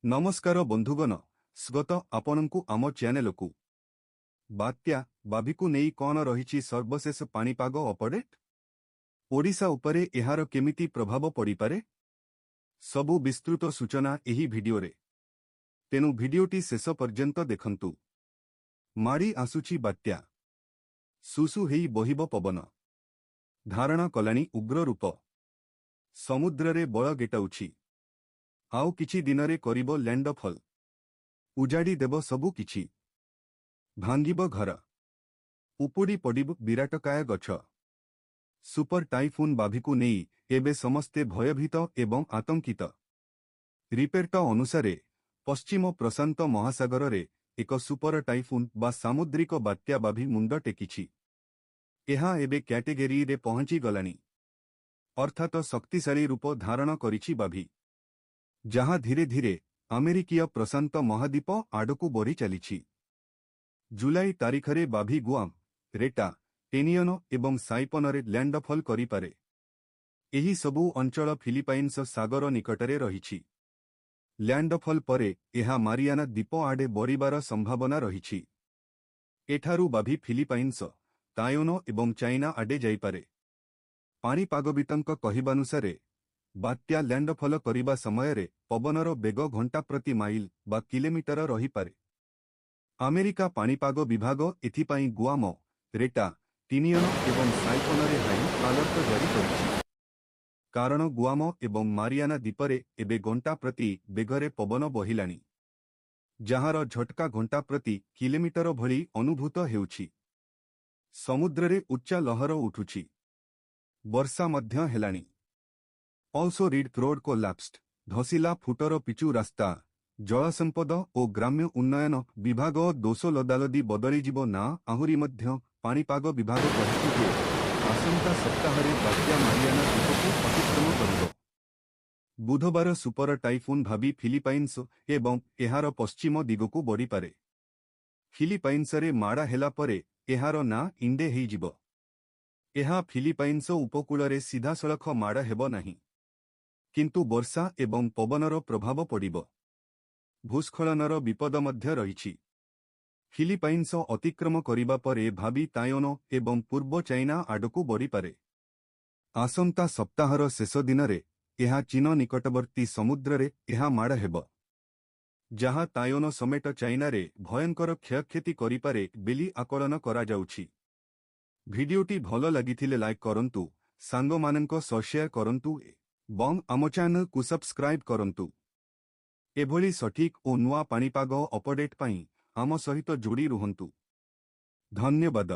नमस्कार बंधुगण स्वागत आपनकु आम चैनल को बात्या बाभिकु नेई कौन रही सर्वशेष पाणीपाग अपडेट ओडिशा उपरे एहार केमिति प्रभाव पड़ी पारे सबु विस्तृत सूचना एही भिडियो रे तेनु भिडियोटी शेष पर्यंत देखंतु। माड़ी आसुची बात्या सुसु हेई बहिब पवन धारणा कलानी उग्र रूप समुद्र रे बळ गेटाउछि आउ किछि दिनरे करिबो लैंडफॉल उजाड़ी देव सबु किछि भांगिब घर उपुड़ी पड़िब विराटकाय गछ सुपर टाइफून बाभिकु नेई एबे समस्ते भयभीत एवं आतंकित। रिपोर्ट अनुसारे पश्चिम प्रशांत महासागर रे एक सुपर टाइफून बा सामुद्रिक बात्या बाभी मुंड टेकिछि। एहा एबे कैटेगरी रे पहुंची गलानी अर्थात शक्तिशाली रूप धारण करिछि बाभी जहाँ धीरे धीरे अमेरिकीय प्रशांत महाद्वीप आडकू बढ़ी चली। जुलाई तारीखरे बाभी गुआम रेटा टेनियन एवं साइपन रे लैंडफॉल करिपारे। एही सबु अंचल फिलिपाइन्स सागर निकटरे रहिछि। लैंडफॉल परे एहा मारियाना द्वीप आडे बढ़िबार संभावना रहिछि। एठारु बाभी फिलिपाइन्स ताइवान एवं चाइना आडे जाइपारे। पाणीपागविदंक कहिबानुसारे बात्या लैंडफॉल करिबा समयरे पवनर बेग घंटा प्रति माइल बा किलोमीटर रही पारे। अमेरिका पाणीपाग विभाग एथिपाई गुआम रेटा टिनियन एवं साइपन रे हाई अलर्ट जारी करिछि। कारण गुआम एवं मारियाना द्वीपरे एबे घंटा प्रति बेगरे पवन बहिलानी जहार झटका घंटा प्रति किलोमीटर भली अनुभूत हेउछि। समुद्र रे उच्चा लहर उठुछि वर्षा मध्य हेलानी। Also read road collapsed धसिला फुटर पिचु रास्ता जलसंपद और ग्राम्य उन्नयन विभाग दोष लदालदी बदलीजिब ना आहुरी मध्य पाणीपाग विभाग कहिछि जे आसंता सप्ताहरे बात्या मारियाना द्वीपकु अतिक्रम करिब। बुधवार सुपर टाइफून भाभी फिलिपाइन्स एवं एहार पश्चिम दिगकु बढ़ी पारे। फिलिपाइन्स रे माड़ा हेला परे एहार ना इंडे हेइजिब। एहा फिलिपाइन्स उपकूल रे सीधा सड़क माड़ा हेबो नाही किंतु वर्षा एवं पवनर प्रभाव पड़िब। भूस्खलनर विपद मध्य रहिछि। फिलिपाइन्स अतिक्रम करिबा परे भाभी ताइवान एवं पूर्व चाइना आडकू बढ़ी पारे। आसंता सप्ताहर शेष दिनरे एहा चीन निकटवर्ती समुद्र रे एहा माड़ हेब जहाँ ताइवान समेत चाइना रे भयंकर क्षयक्षति करिपारे बेली आकलन करा जाउछि। भिडियोटी भल लागिथिले लाइक करंतु सांगो माननको शेयर करंतु बंग आम चैनल को सब्सक्राइब करंतु। एभली सठिक और नुआ पाणीपाग अपडेट पाई आम सहित जोड़ी रुहंतु। धन्यवाद।